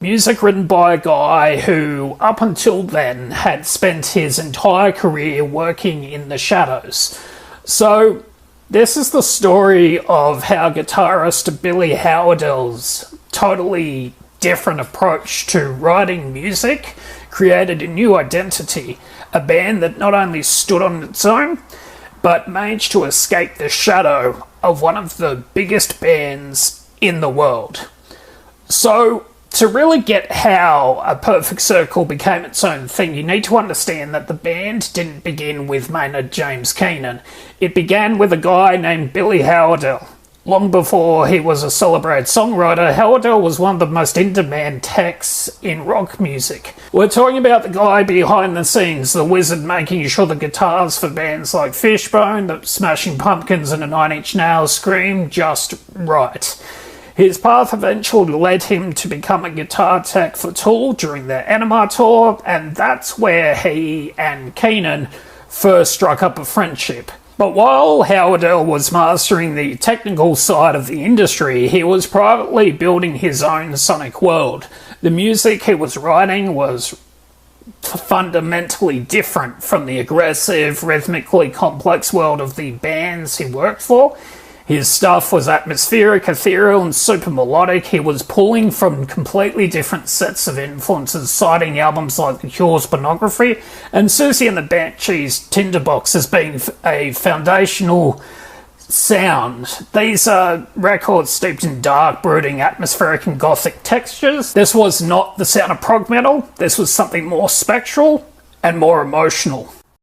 Music written by a guy who, up until then, had spent his entire career working in the shadows. So, this is the story of how guitarist Billy Howardell's totally different approach to writing music created a new identity, a band that not only stood on its own, but managed to escape the shadow of one of the biggest bands in the world. So, to really get how A Perfect Circle became its own thing, you need to understand that the band didn't begin with Maynard James Keenan. It began with a guy named Billy Howardell. Long before he was a celebrated songwriter, Howardell was one of the most in-demand techs in rock music. We're talking about the guy behind the scenes, the wizard making sure the guitars for bands like Fishbone, the Smashing Pumpkins and the Nine Inch Nails scream just right. His path eventually led him to become a guitar tech for Tool during their Enema tour, and that's where he and Keenan first struck up a friendship. But while Howardell was mastering the technical side of the industry, he was privately building his own sonic world. The music he was writing was fundamentally different from the aggressive, rhythmically complex world of the bands he worked for. His stuff was atmospheric, ethereal, and super melodic. He was pulling from completely different sets of influences, citing albums like The Cure's Pornography and Susie and the Banshees' Tinderbox as being a foundational sound. These are records steeped in dark, brooding, atmospheric, and gothic textures. This was not the sound of prog metal. This was something more spectral and more emotional.